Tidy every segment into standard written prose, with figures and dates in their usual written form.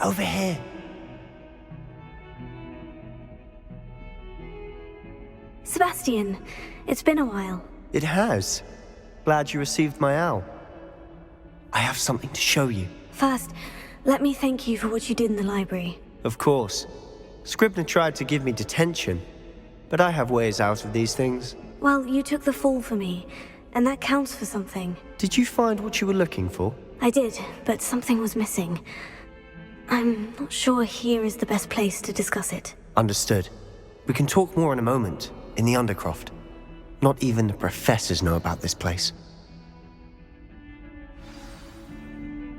Over here. Sebastian, it's been a while. It has. Glad you received my owl. I have something to show you. First, let me thank you for what you did in the library. Of course. Scribner tried to give me detention, but I have ways out of these things. Well, you took the fall for me, and that counts for something. Did you find what you were looking for? I did, but something was missing. I'm not sure here is the best place to discuss it. Understood. We can talk more in a moment, in the Undercroft. Not even the professors know about this place.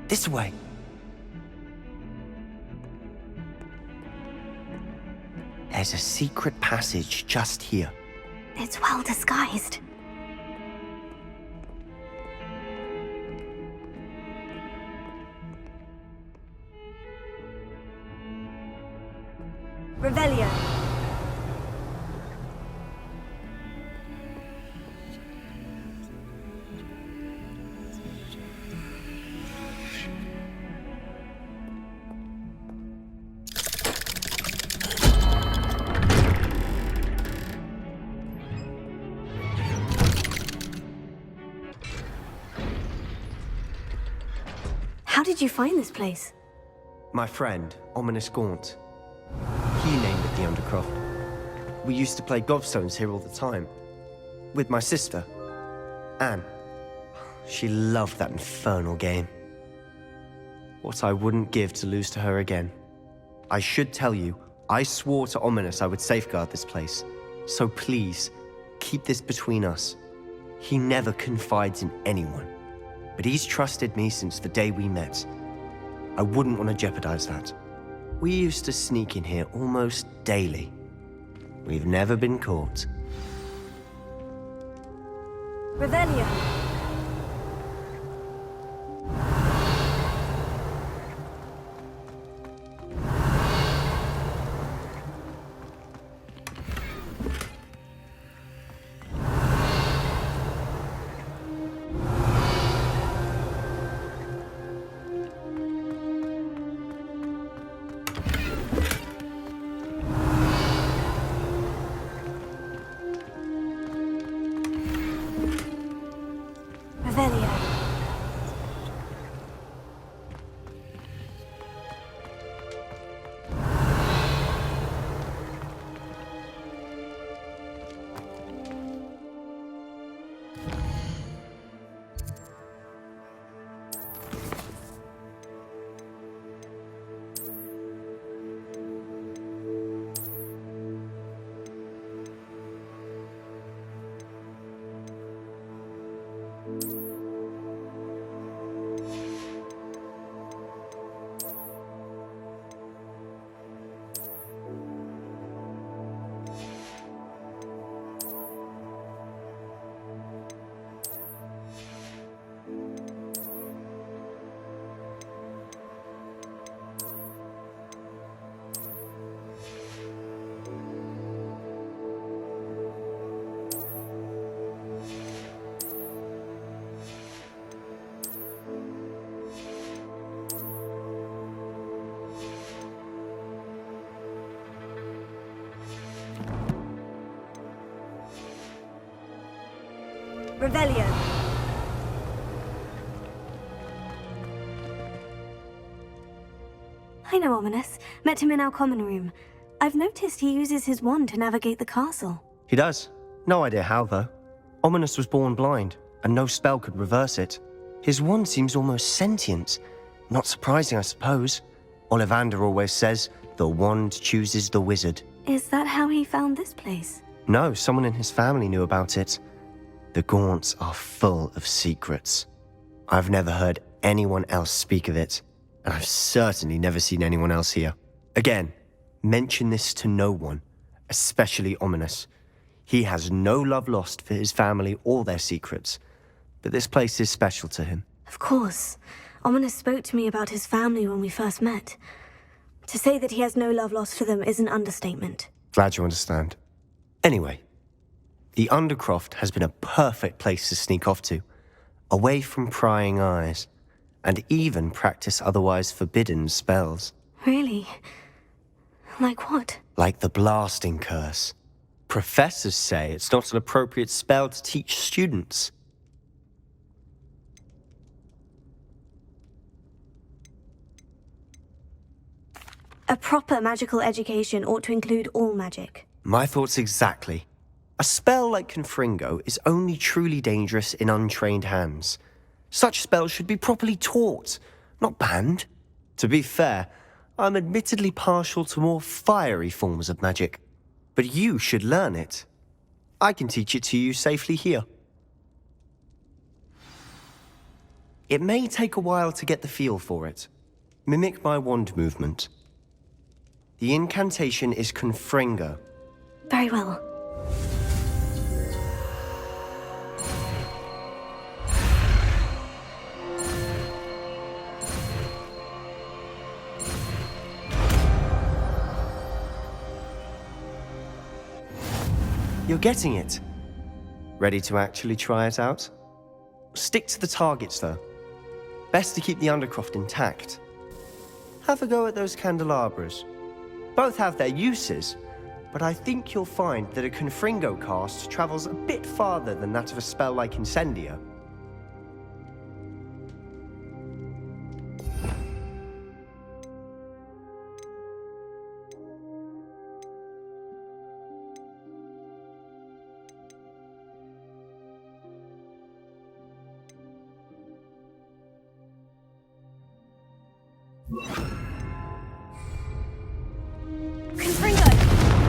This way. There's a secret passage just here. It's well disguised. Revelio. How did you find this place? My friend, Ominous Gaunt. He named it the Undercroft. We used to play gobstones here all the time. With my sister, Anne. She loved that infernal game. What I wouldn't give to lose to her again. I should tell you, I swore to Ominous I would safeguard this place. So please, keep this between us. He never confides in anyone. But he's trusted me since the day we met. I wouldn't want to jeopardize that. We used to sneak in here almost daily. We've never been caught. Revelio. Revelio. I know Ominous. Met him in our common room. I've noticed he uses his wand to navigate the castle. He does. No idea how, though. Ominous was born blind, and no spell could reverse it. His wand seems almost sentient. Not surprising, I suppose. Ollivander always says, the wand chooses the wizard. Is that how he found this place? No, someone in his family knew about it. The Gaunts are full of secrets. I've never heard anyone else speak of it, and I've certainly never seen anyone else here. Again, mention this to no one, especially Ominous. He has no love lost for his family or their secrets, but this place is special to him. Of course. Ominous spoke to me about his family when we first met. To say that he has no love lost for them is an understatement. Glad you understand. Anyway, the Undercroft has been a perfect place to sneak off to, away from prying eyes, and even practice otherwise forbidden spells. Really? Like what? Like the blasting curse. Professors say it's not an appropriate spell to teach students. A proper magical education ought to include all magic. My thoughts exactly. A spell like Confringo is only truly dangerous in untrained hands. Such spells should be properly taught, not banned. To be fair, I'm admittedly partial to more fiery forms of magic. But you should learn it. I can teach it to you safely here. It may take a while to get the feel for it. Mimic my wand movement. The incantation is Confringo. Very well. You're getting it. Ready to actually try it out? Stick to the targets, though. Best to keep the Undercroft intact. Have a go at those candelabras. Both have their uses, but I think you'll find that a Confringo cast travels a bit farther than that of a spell like Incendio.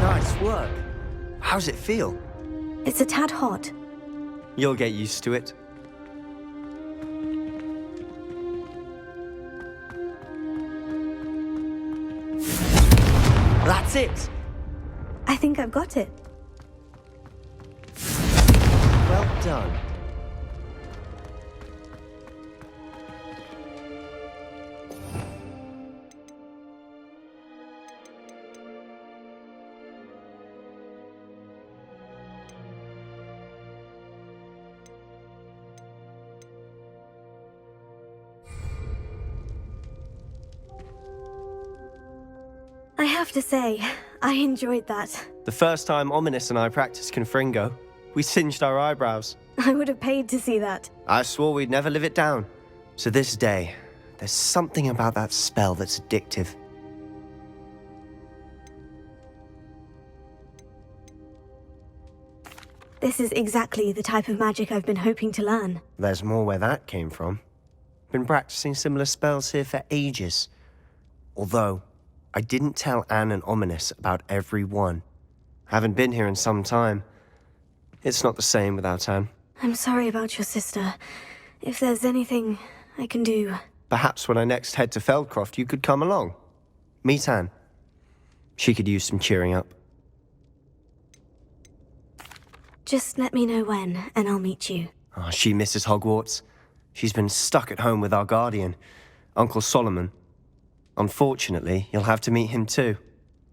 Nice work. How's it feel? It's a tad hot. You'll get used to it. That's it. I think I've got it. Well done. I have to say, I enjoyed that. The first time Ominous and I practiced Confringo, we singed our eyebrows. I would have paid to see that. I swore we'd never live it down. To this day, there's something about that spell that's addictive. This is exactly the type of magic I've been hoping to learn. There's more where that came from. Been practicing similar spells here for ages. Although, I didn't tell Anne and Ominous about every one. Haven't been here in some time. It's not the same without Anne. I'm sorry about your sister. If there's anything I can do... Perhaps when I next head to Feldcroft, you could come along. Meet Anne. She could use some cheering up. Just let me know when, and I'll meet you. Oh, she misses Hogwarts. She's been stuck at home with our guardian, Uncle Solomon. Unfortunately, you'll have to meet him too.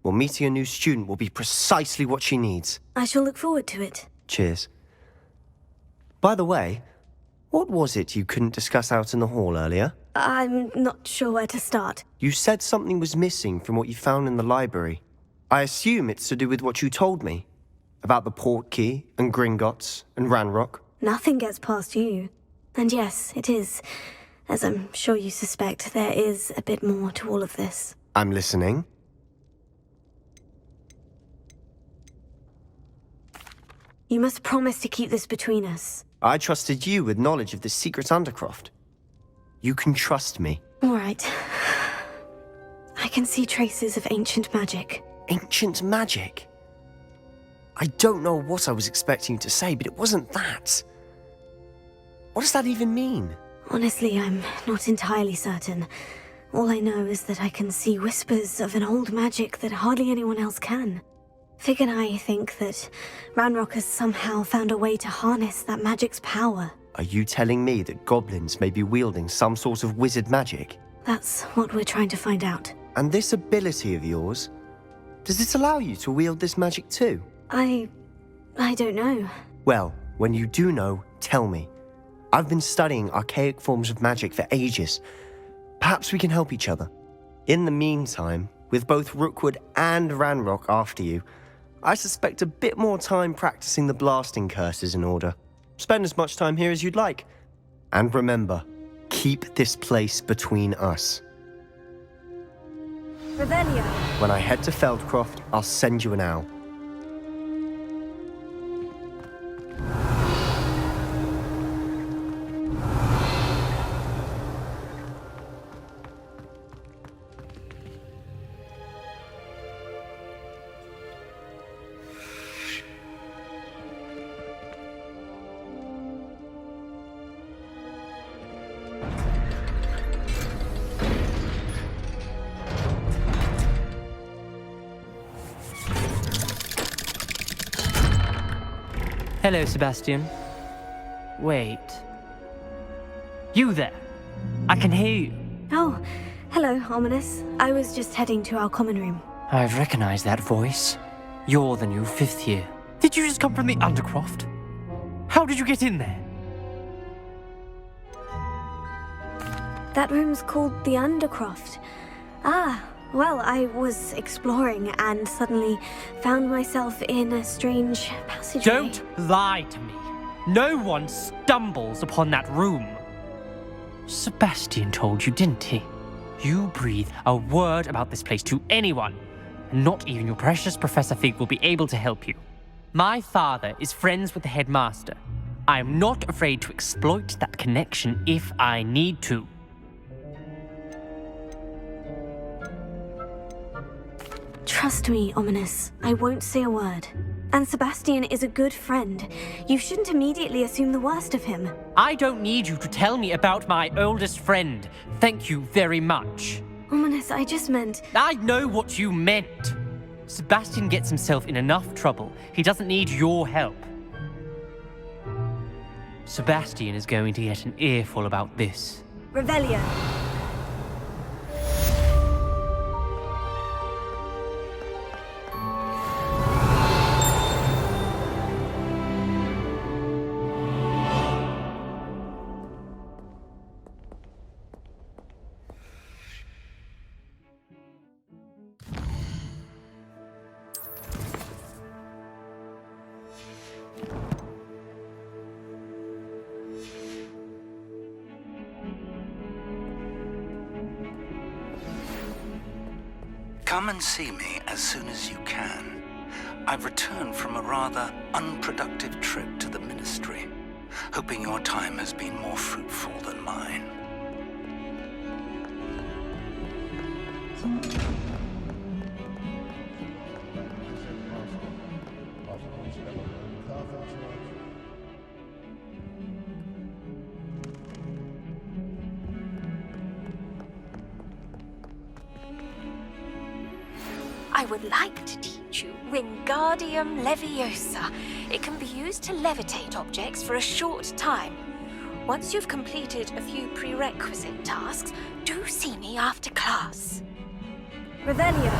Well, meeting a new student will be precisely what she needs. I shall look forward to it. Cheers. By the way, what was it you couldn't discuss out in the hall earlier? I'm not sure where to start. You said something was missing from what you found in the library. I assume it's to do with what you told me. About the Portkey, and Gringotts, and Ranrock. Nothing gets past you. And yes, it is. As I'm sure you suspect, there is a bit more to all of this. I'm listening. You must promise to keep this between us. I trusted you with knowledge of the secret Undercroft. You can trust me. All right. I can see traces of ancient magic. Ancient magic? I don't know what I was expecting you to say, but it wasn't that. What does that even mean? Honestly, I'm not entirely certain. All I know is that I can see whispers of an old magic that hardly anyone else can. Fig and I think that Ranrock has somehow found a way to harness that magic's power. Are you telling me that goblins may be wielding some sort of wizard magic? That's what we're trying to find out. And this ability of yours, does it allow you to wield this magic too? I don't know. Well, when you do know, tell me. I've been studying archaic forms of magic for ages. Perhaps we can help each other. In the meantime, with both Rookwood and Ranrock after you, I suspect a bit more time practicing the blasting curse is in order. Spend as much time here as you'd like. And remember, keep this place between us. Revelio. When I head to Feldcroft, I'll send you an owl. Hello, Sebastian. Wait. You there? I can hear you. Oh, hello, Ominous. I was just heading to our common room. I've recognized that voice. You're the new 5th year. Did you just come from the Undercroft? How did you get in there? That room's called the Undercroft. Ah, well, I was exploring and suddenly found myself in a strange passageway. Don't lie to me. No one stumbles upon that room. Sebastian told you, didn't he? You breathe a word about this place to anyone, and not even your precious Professor Fig will be able to help you. My father is friends with the headmaster. I am not afraid to exploit that connection if I need to. Trust me, Ominous. I won't say a word. And Sebastian is a good friend. You shouldn't immediately assume the worst of him. I don't need you to tell me about my oldest friend. Thank you very much. Ominous, I just meant... I know what you meant. Sebastian gets himself in enough trouble. He doesn't need your help. Sebastian is going to get an earful about this. Revelio. Come and see me as soon as you can. I've returned from a rather unproductive trip to the Ministry, hoping your time has been more fruitful than mine. I would like to teach you Wingardium Leviosa. It can be used to levitate objects for a short time. Once you've completed a few prerequisite tasks, do see me after class. Revelio.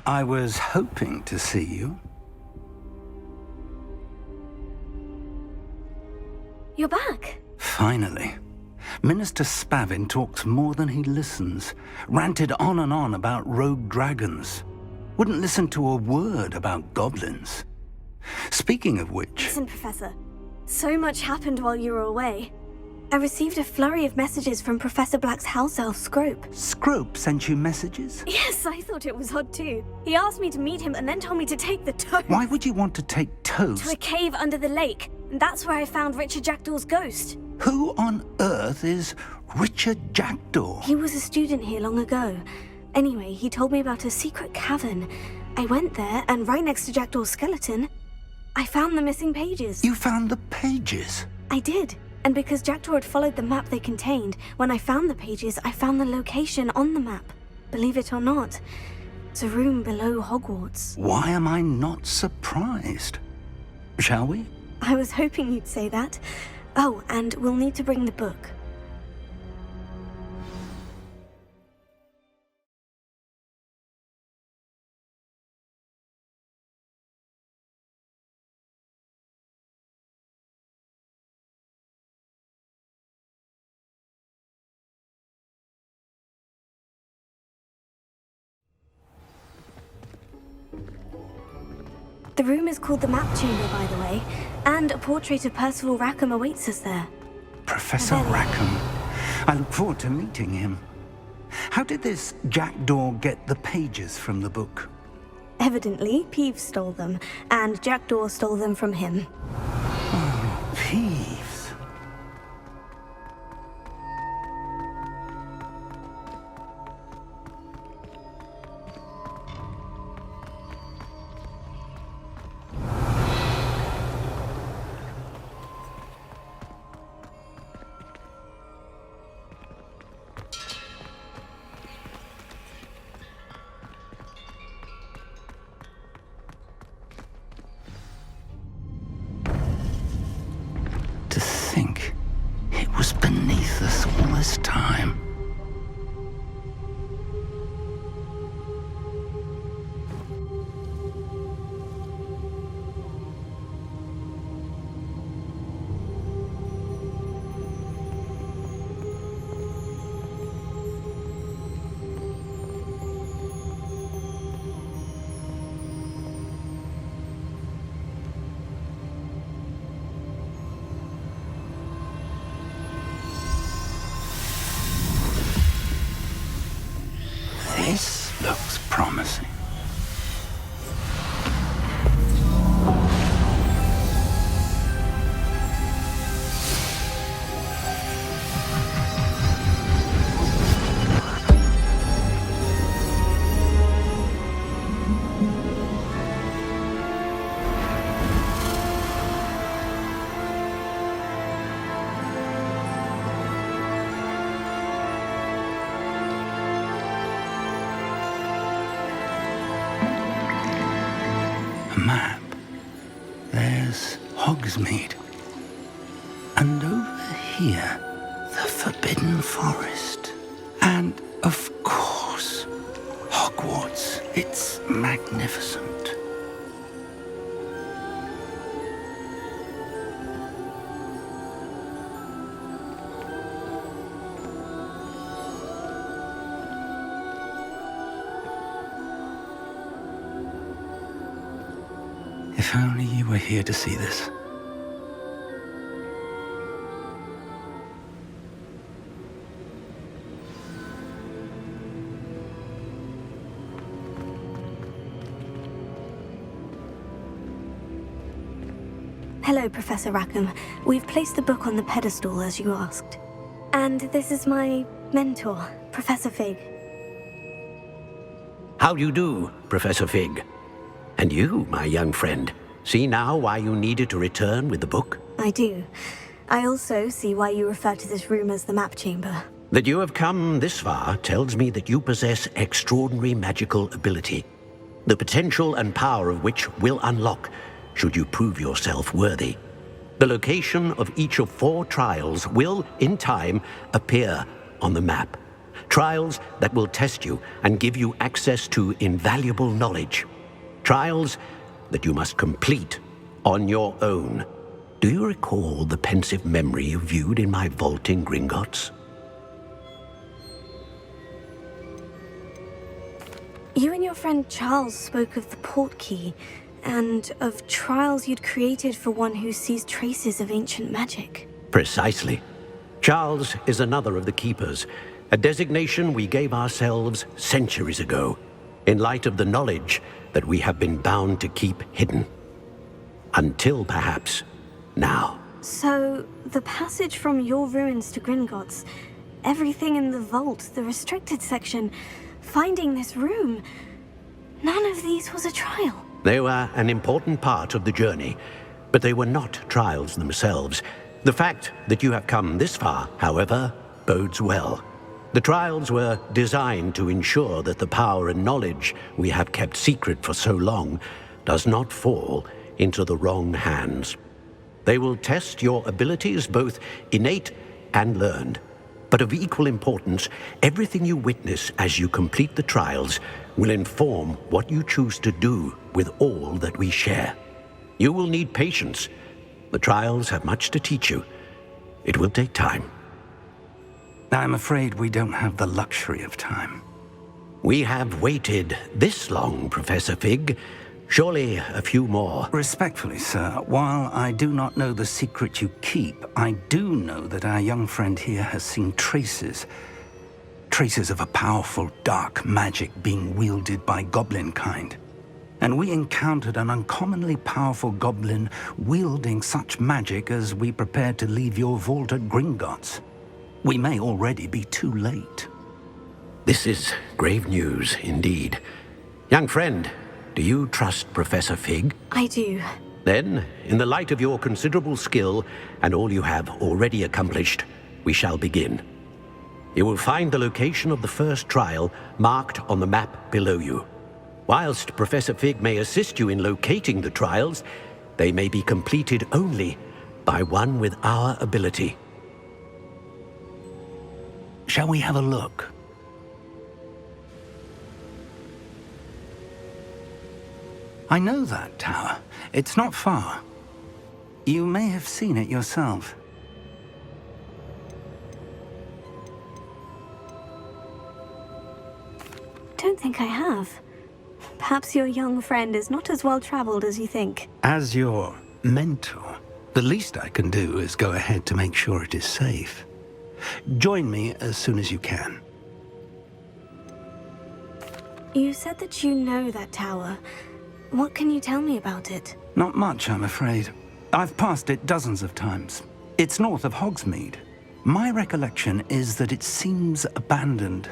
I was hoping to see you. You're back. Finally. Minister Spavin talks more than he listens. Ranted on and on about rogue dragons. Wouldn't listen to a word about goblins. Speaking of which... Listen, Professor. So much happened while you were away. I received a flurry of messages from Professor Black's house elf, Scrope. Scrope sent you messages? Yes, I thought it was odd too. He asked me to meet him and then told me to take the toast. Why would you want to take toast? To a cave under the lake. And that's where I found Richard Jackdaw's ghost. Who on earth is Richard Jackdaw? He was a student here long ago. Anyway, he told me about a secret cavern. I went there, and right next to Jackdaw's skeleton, I found the missing pages. You found the pages? I did. And because Jackdaw had followed the map they contained, when I found the pages, I found the location on the map. Believe it or not, it's a room below Hogwarts. Why am I not surprised? Shall we? I was hoping you'd say that. Oh, and we'll need to bring the book. The room is called the Map Chamber, by the way, and a portrait of Percival Rackam awaits us there. Professor Rackham. I look forward to meeting him. How did this Jackdaw get the pages from the book? Evidently, Peeves stole them, and Jackdaw stole them from him. Oh, Peeves. To think it was beneath us all this time. This looks promising. Map. There's Hogsmeade. And over here, the Forbidden Forest. And, of course, Hogwarts. It's magnificent. If only you were here to see this. Hello, Professor Rackham. We've placed the book on the pedestal, as you asked. And this is my mentor, Professor Fig. How do you do, Professor Fig? And you, my young friend, see now why you needed to return with the book? I do. I also see why you refer to this room as the Map Chamber. That you have come this far tells me that you possess extraordinary magical ability, the potential and power of which will unlock should you prove yourself worthy. The location of each of 4 trials will, in time, appear on the map. Trials that will test you and give you access to invaluable knowledge. Trials that you must complete on your own. Do you recall the pensive memory you viewed in my vault in Gringotts? You and your friend Charles spoke of the portkey, and of trials you'd created for one who sees traces of ancient magic. Precisely. Charles is another of the Keepers, a designation we gave ourselves centuries ago, in light of the knowledge that we have been bound to keep hidden. Until, perhaps, now. So, the passage from your ruins to Gringotts, everything in the vault, the restricted section, finding this room, none of these was a trial. They were an important part of the journey, but they were not trials themselves. The fact that you have come this far, however, bodes well. The trials were designed to ensure that the power and knowledge we have kept secret for so long does not fall into the wrong hands. They will test your abilities, both innate and learned. But of equal importance, everything you witness as you complete the trials will inform what you choose to do with all that we share. You will need patience. The trials have much to teach you. It will take time. I'm afraid we don't have the luxury of time. We have waited this long, Professor Fig. Surely a few more. Respectfully, sir, while I do not know the secret you keep, I do know that our young friend here has seen traces of a powerful dark magic being wielded by goblin kind. And we encountered an uncommonly powerful goblin wielding such magic as we prepared to leave your vault at Gringotts. We may already be too late. This is grave news indeed. Young friend, do you trust Professor Fig? I do. Then, in the light of your considerable skill and all you have already accomplished, we shall begin. You will find the location of the first trial marked on the map below you. Whilst Professor Fig may assist you in locating the trials, they may be completed only by one with our ability. Shall we have a look? I know that tower. It's not far. You may have seen it yourself. Don't think I have. Perhaps your young friend is not as well traveled as you think. As your mentor, the least I can do is go ahead to make sure it is safe. Join me as soon as you can. You said that you know that tower. What can you tell me about it? Not much, I'm afraid. I've passed it dozens of times. It's north of Hogsmeade. My recollection is that it seems abandoned.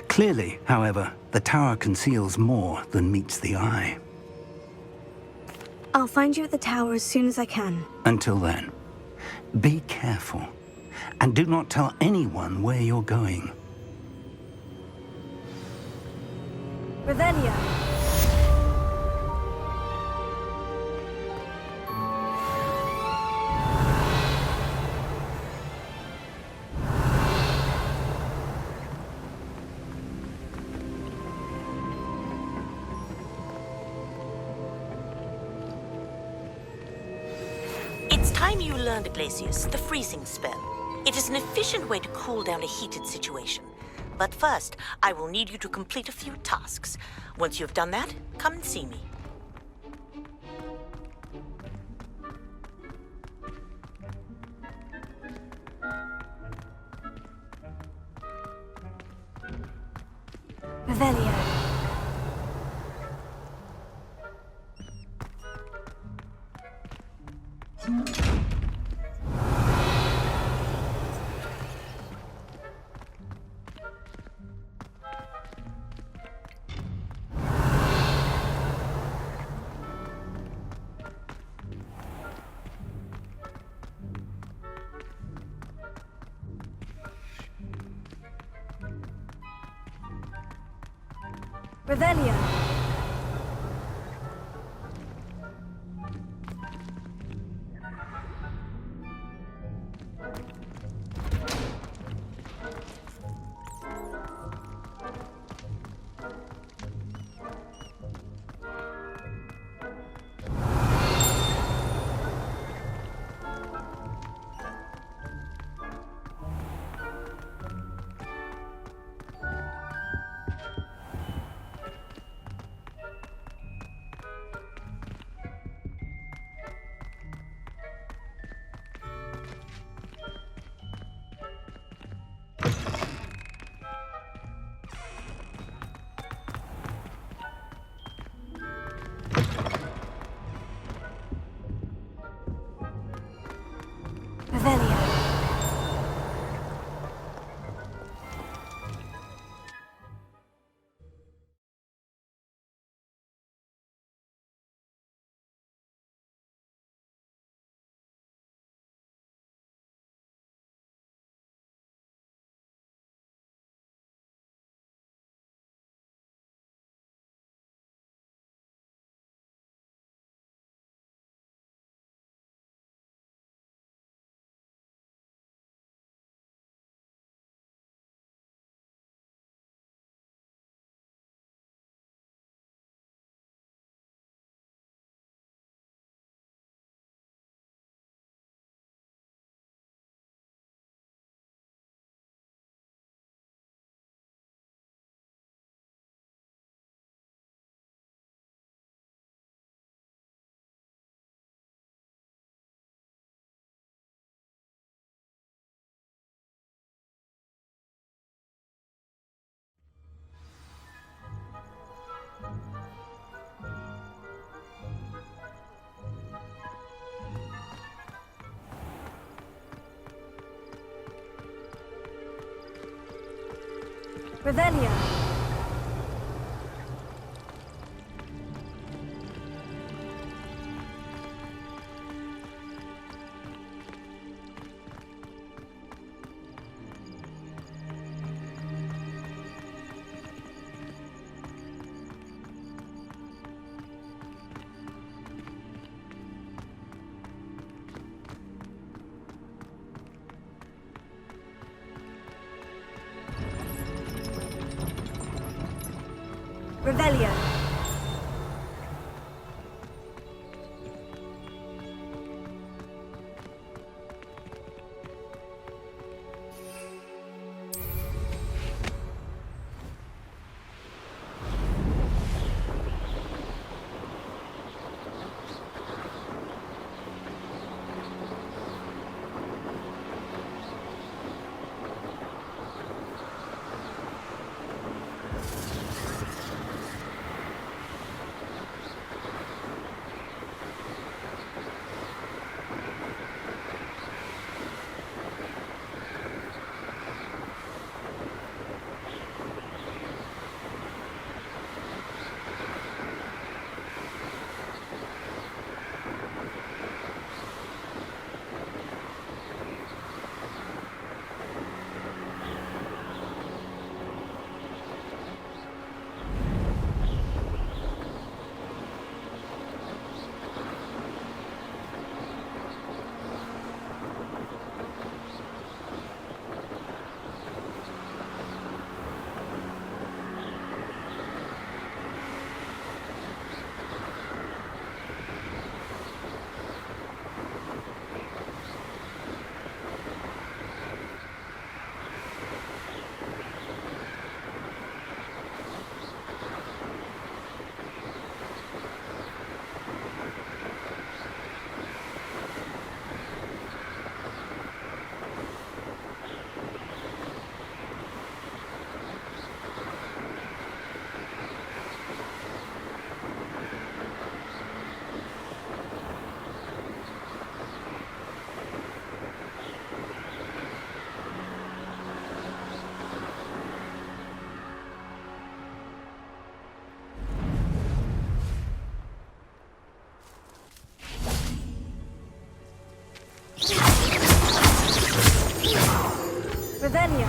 Clearly, however, the tower conceals more than meets the eye. I'll find you at the tower as soon as I can. Until then, be careful, and do not tell anyone where you're going. Revelio. You learned, Glacius, the freezing spell. It is an efficient way to cool down a heated situation. But first, I will need you to complete a few tasks. Once you've done that, come and see me. Revelio. Revelio. Revelio. Revelio. Revelio.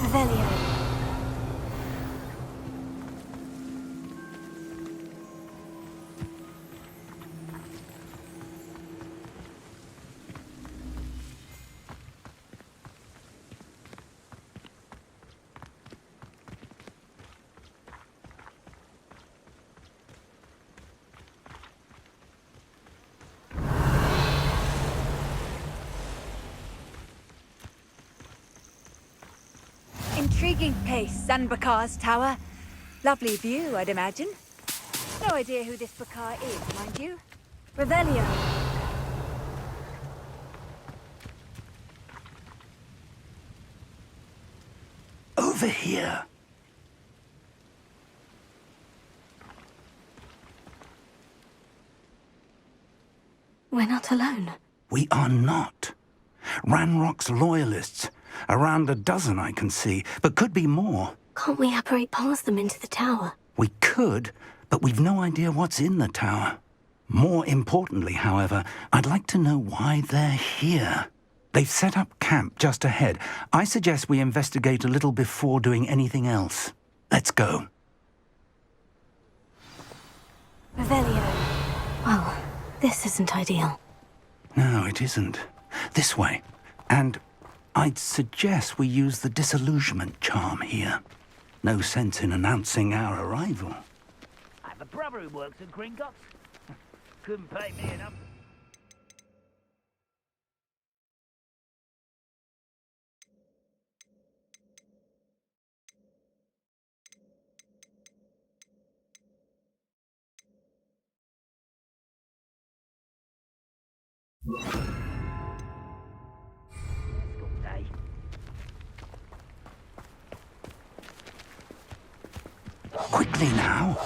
Revelio. Intriguing place, Sanbakar's tower. Lovely view, I'd imagine. No idea who this Bakar is, mind you. Revelio. Over here. We're not alone. We are not. Ranrock's loyalists. Around a dozen I can see, but could be more. Can't we apparate past them into the tower? We could, but we've no idea what's in the tower. More importantly, however, I'd like to know why they're here. They've set up camp just ahead. I suggest we investigate a little before doing anything else. Let's go. Revelio. Well, this isn't ideal. No, it isn't. This way. And I'd suggest we use the disillusionment charm here. No sense in announcing our arrival. I have a brother who works at Gringotts. Couldn't pay me enough. Quickly now.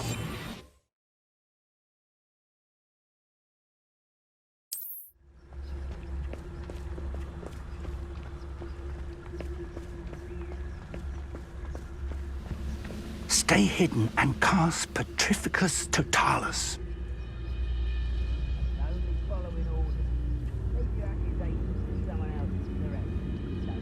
Stay hidden and cast Petrificus Totalis. Only following orders. Leave your accusations to someone else's direction.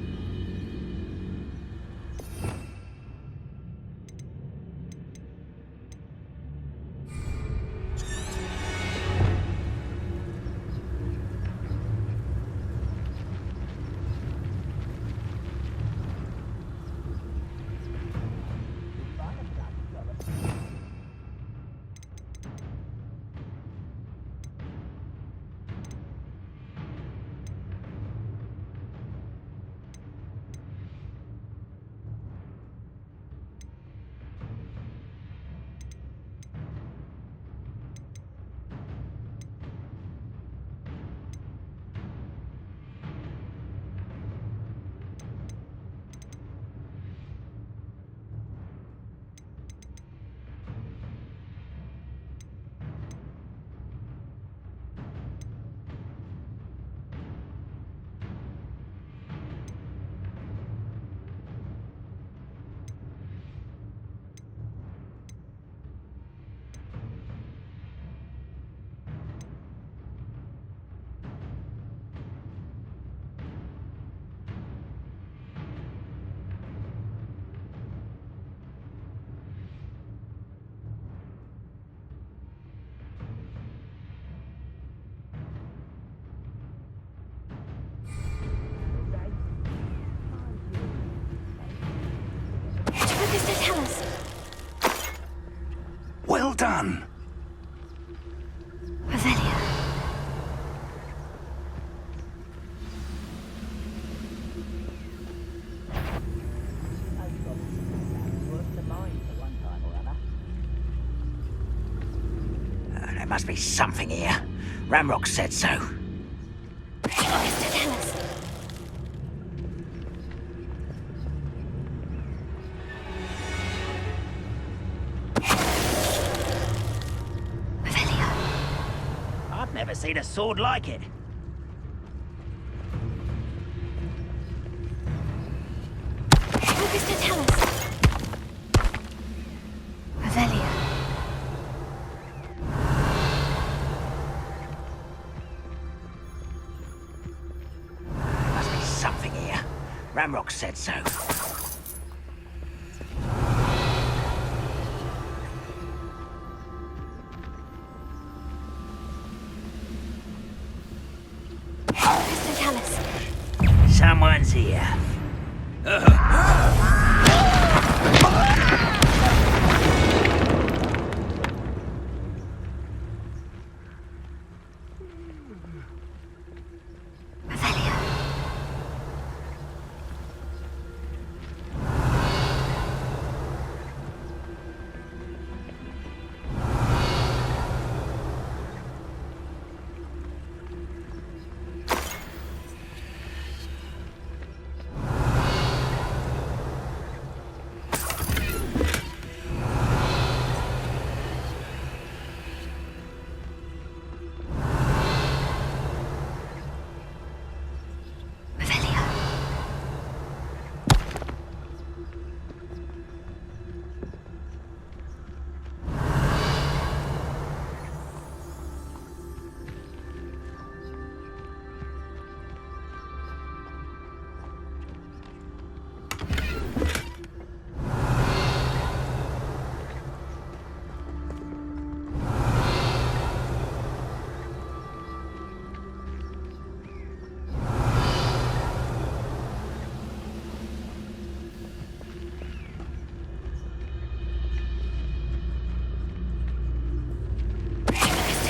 Professor, tell us. Well done. Revelio. Worth the mine at one time or other. There must be something here. Ramrock said so. Professor, tell us. Revelio. I've never seen a sword like it. Professor, tell us. Revelio. There must be something here. Ramrock said so. Professor, tell us. Someone's here. Revelio. Revelio.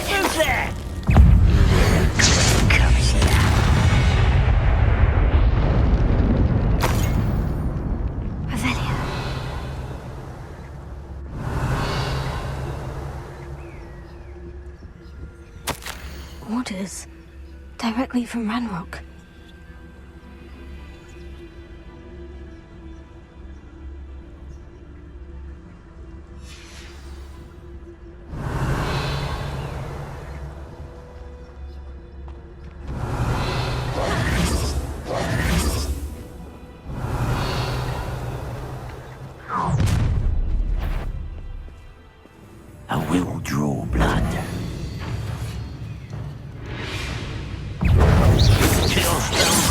Who's there? Revelio. Orders directly from Ranrock.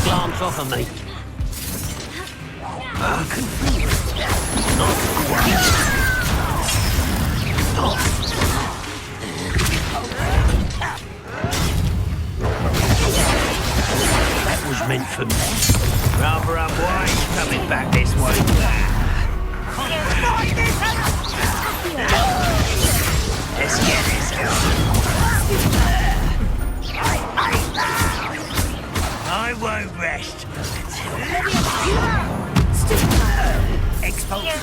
glance off of me. That was meant for me. Rather unwise coming back this way. Let's get this going. I won't rest. Expulsion.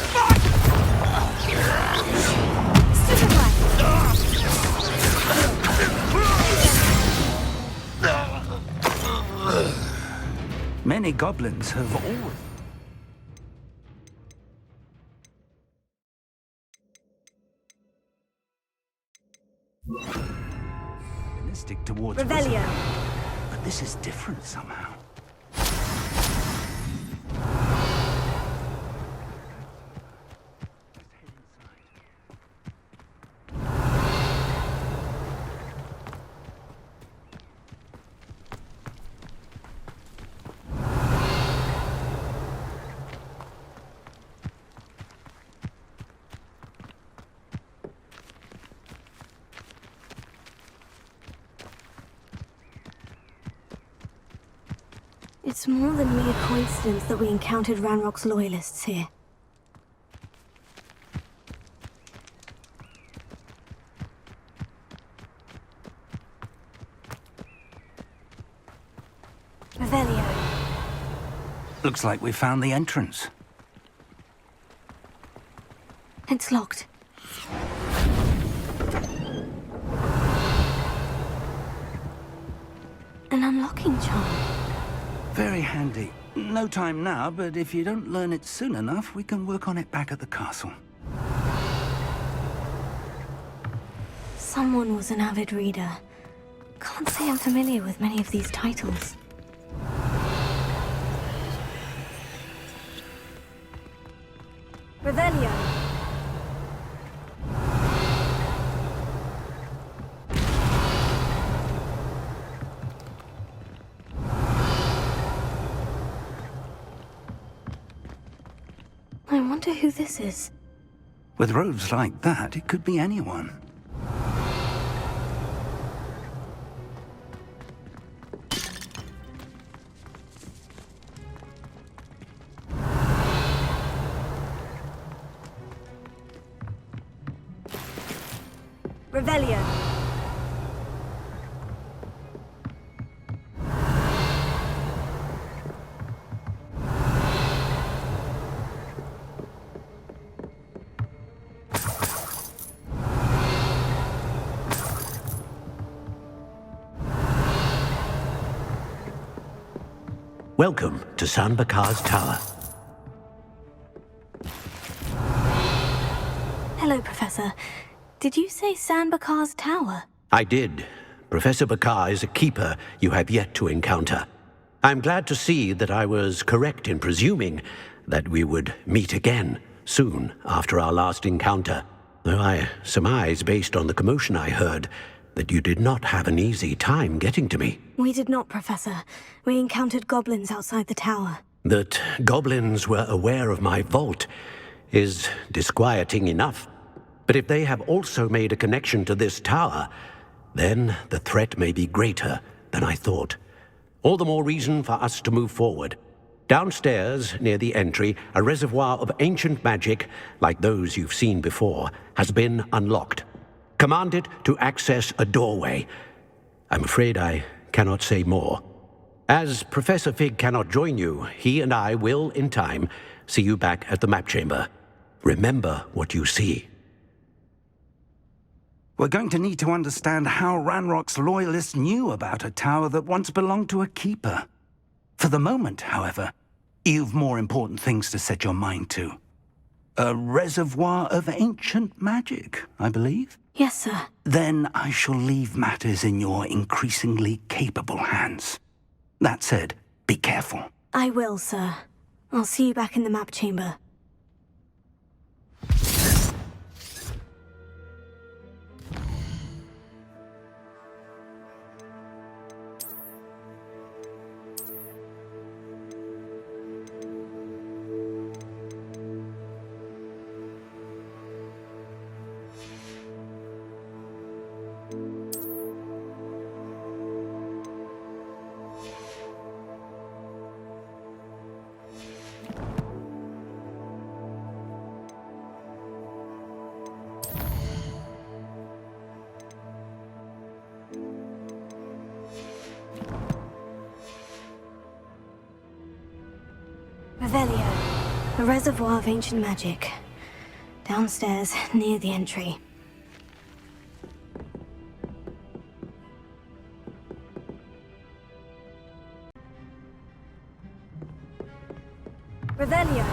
Many goblins have all... Stick towards Revelio. But this is different somehow. It's more than mere coincidence that we encountered Ranrock's loyalists here. Revelio. Looks like we found the entrance. It's locked. An unlocking charm. Very handy. No time now, but if you don't learn it soon enough, we can work on it back at the castle. Someone was an avid reader. Can't say I'm familiar with many of these titles. Revelio. I wonder who this is. With robes like that, it could be anyone. Revelio. Welcome to Sanbakar's Tower. Hello, Professor. Did you say Sanbakar's Tower? I did. Professor Bakar is a keeper you have yet to encounter. I'm glad to see that I was correct in presuming that we would meet again soon after our last encounter, though I surmise, based on the commotion I heard, that you did not have an easy time getting to me. We did not, Professor. We encountered goblins outside the tower. That goblins were aware of my vault is disquieting enough. But if they have also made a connection to this tower, then the threat may be greater than I thought. All the more reason for us to move forward. Downstairs, near the entry, a reservoir of ancient magic, like those you've seen before, has been unlocked. Command it to access a doorway. I'm afraid I cannot say more. As Professor Fig cannot join you, he and I will, in time, see you back at the map chamber. Remember what you see. We're going to need to understand how Ranrock's loyalists knew about a tower that once belonged to a keeper. For the moment, however, you've more important things to set your mind to. A reservoir of ancient magic, I believe? Yes, sir. Then I shall leave matters in your increasingly capable hands. That said, be careful. I will, sir. I'll see you back in the map chamber. Revelio, a reservoir of ancient magic. Downstairs, near the entry. Revelio.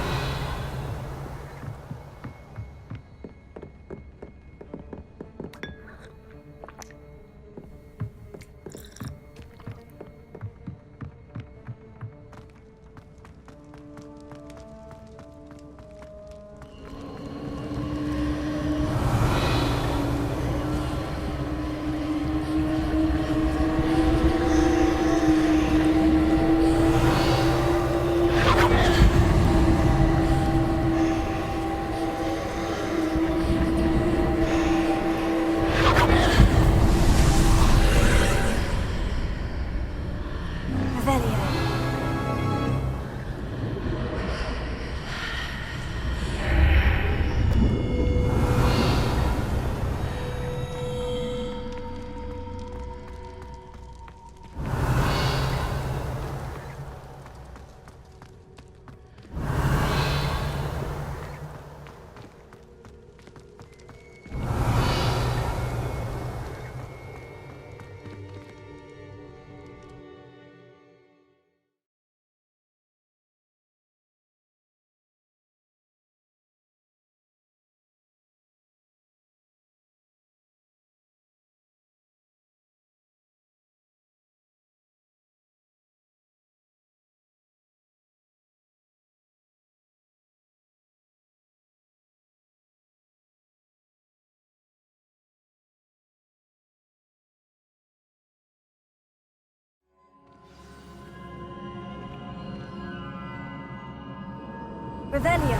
Revelio.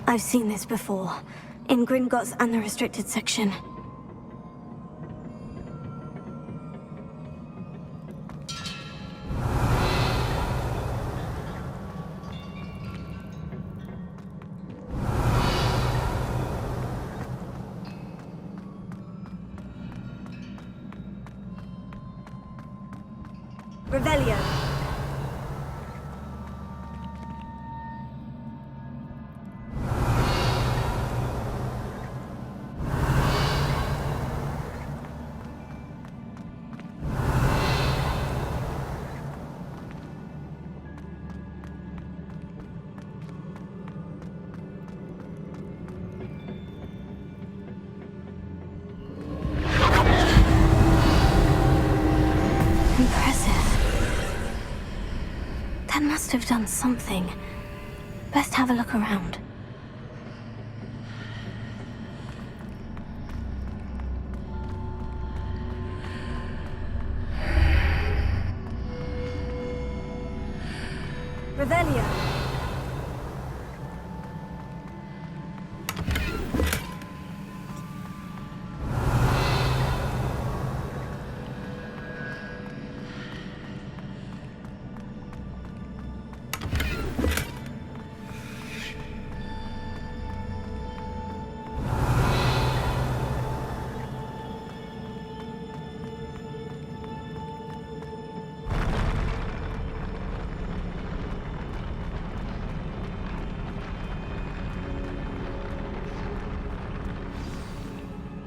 I've seen this before, in Gringotts and the restricted section. Revelio. Must have done something. Best have a look around. Revelio.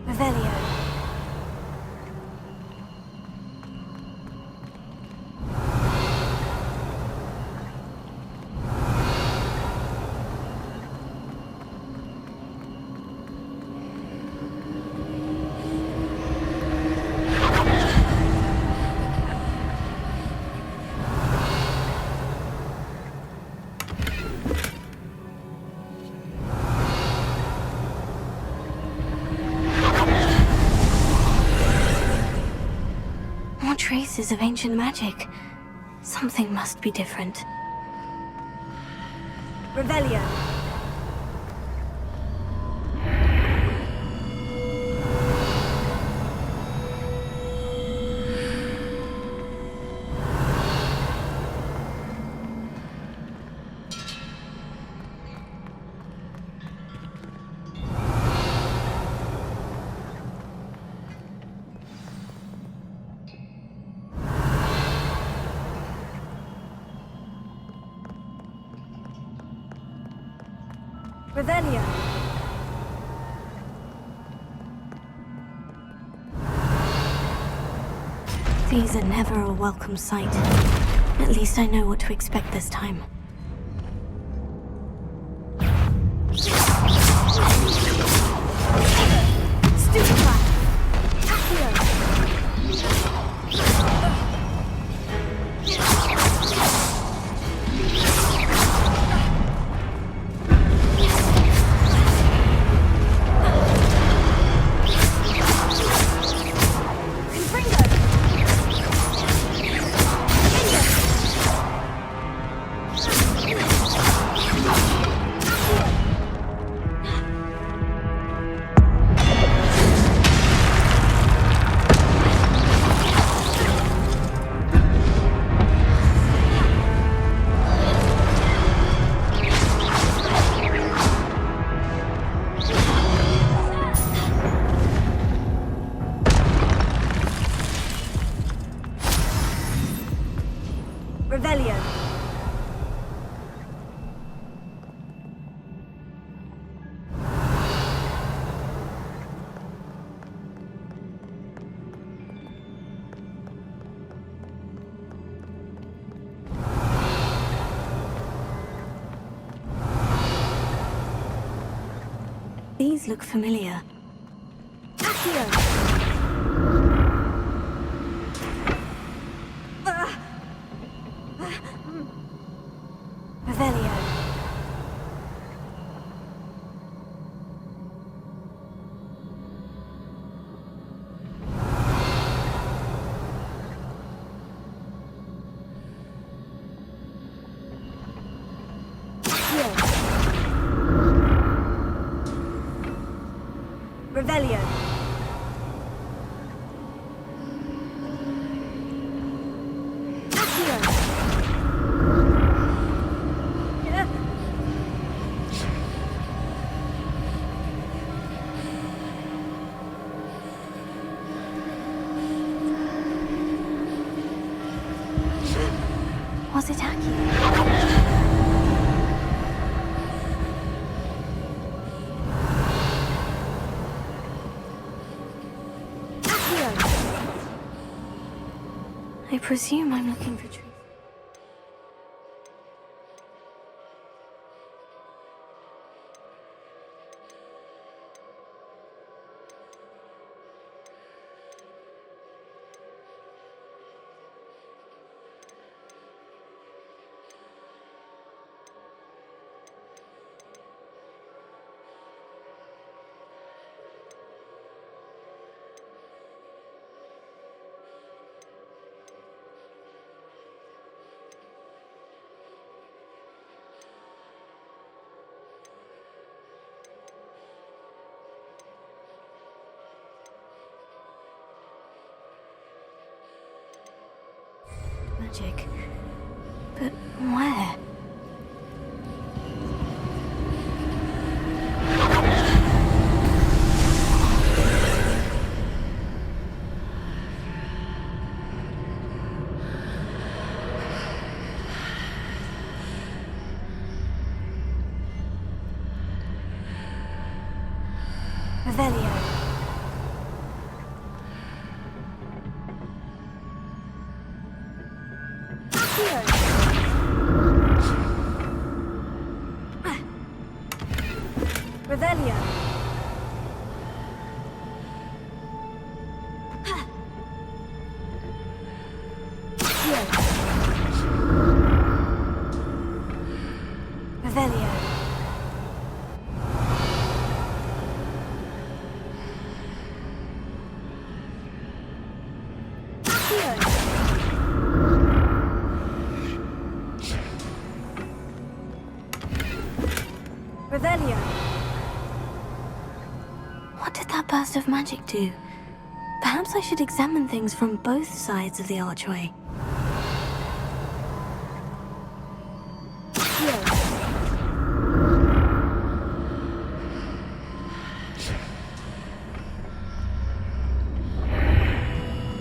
Revelio. Traces of ancient magic. Something must be different. Revelio. Revelio. These are never a welcome sight. At least I know what to expect this time. Stupefy. Accio. Revelio. These look familiar. Accio. Revelio. Revelio. Was it Aki? I presume I'm looking for truth. Magic. But where? Revelio. Revelio. Revelio. Revelio. What did that burst of magic do? Perhaps I should examine things from both sides of the archway.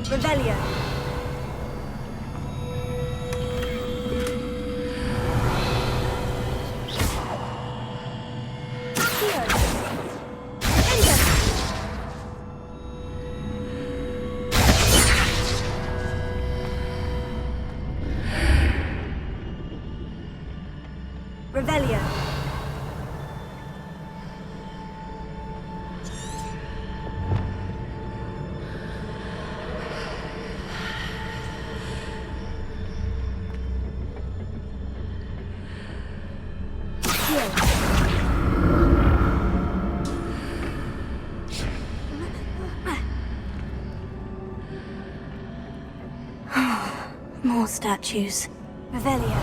Revelio. More statues. Revelio.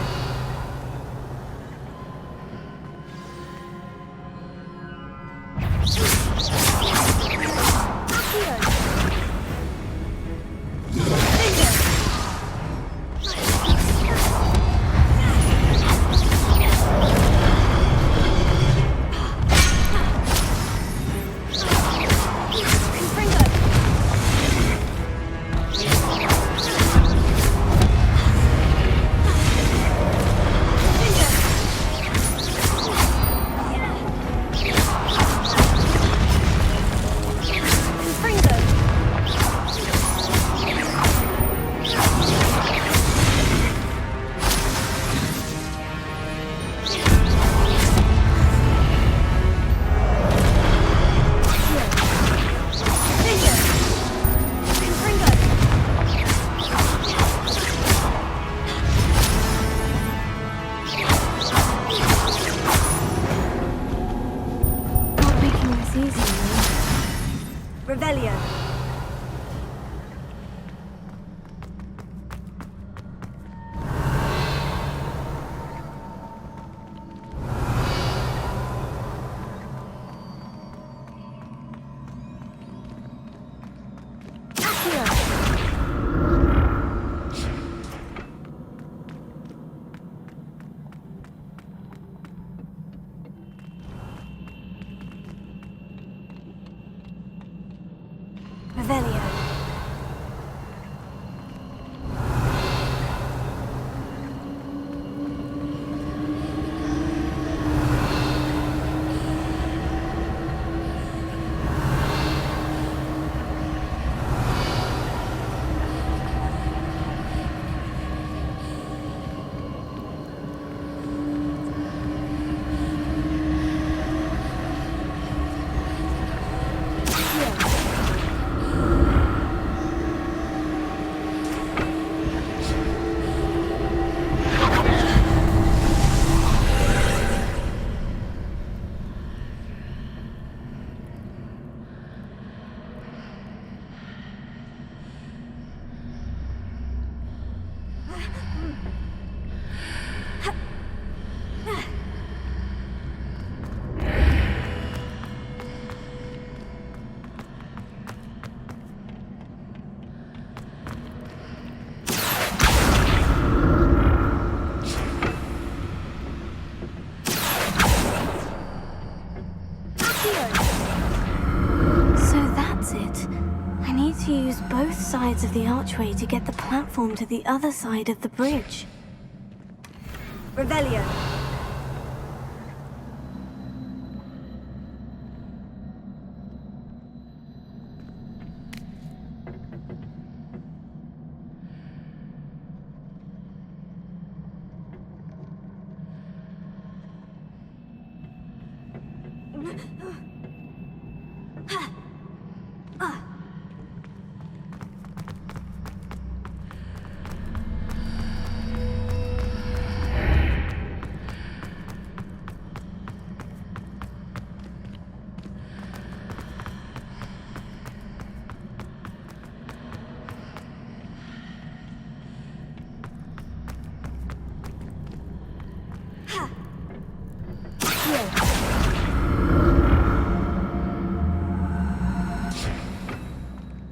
Revelio. Revelio. To use both sides of the archway to get the platform to the other side of the bridge. Revelio.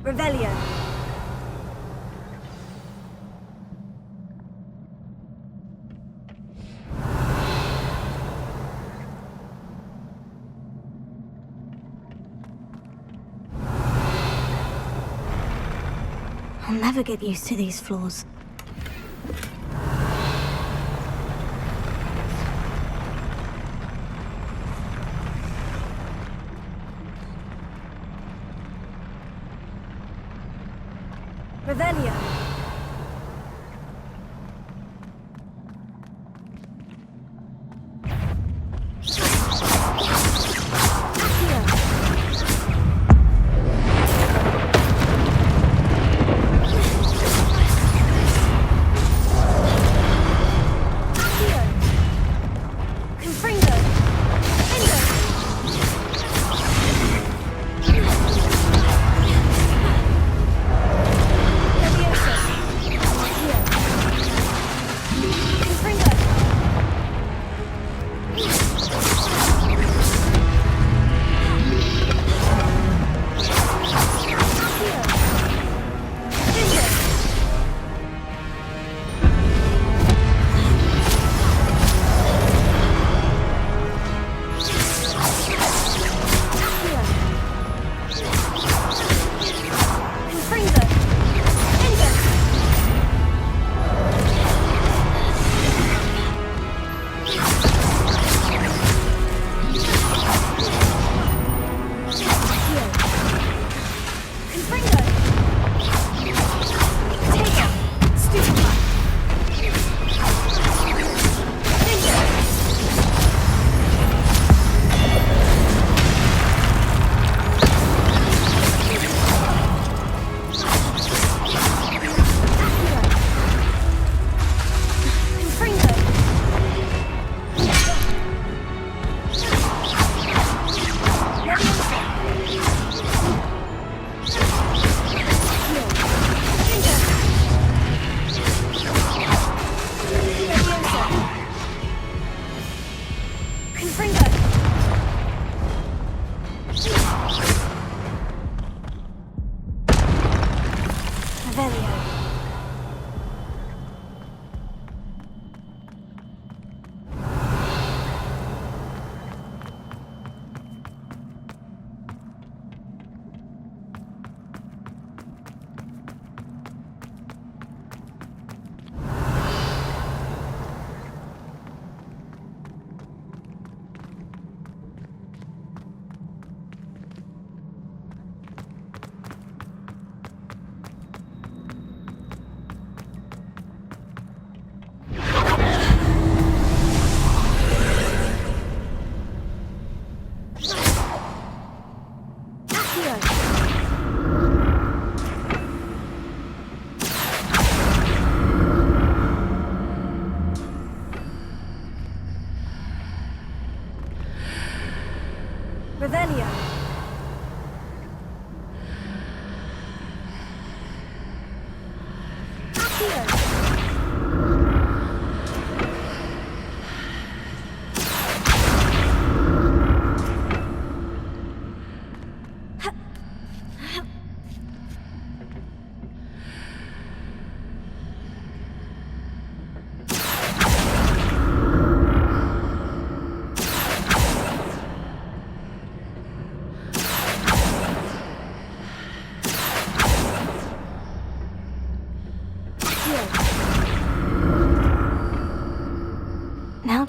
Revelio. I'll never get used to these floors. Revelio. Leviosa.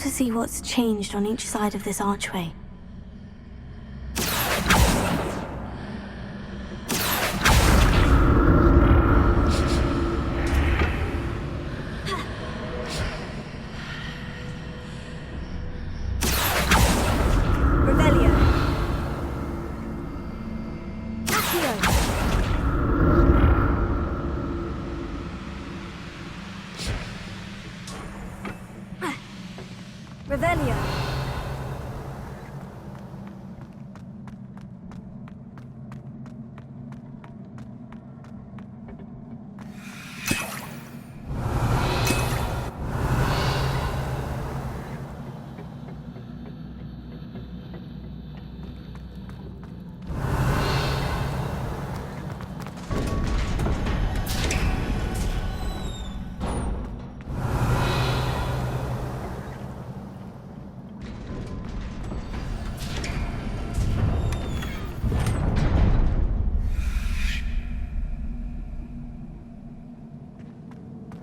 want to see what's changed on each side of this archway. Revelio.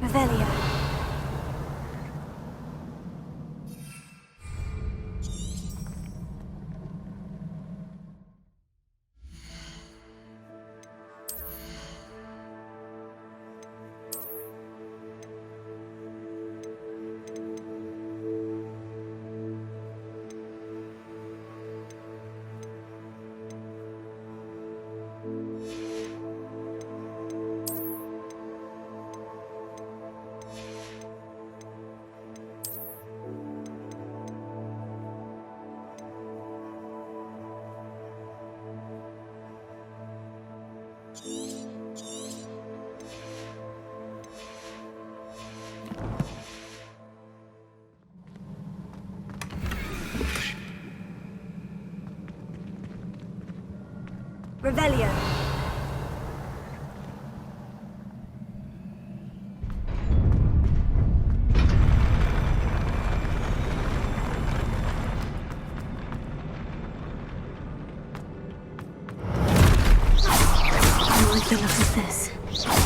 Revelio. Revelio. I like the look of this.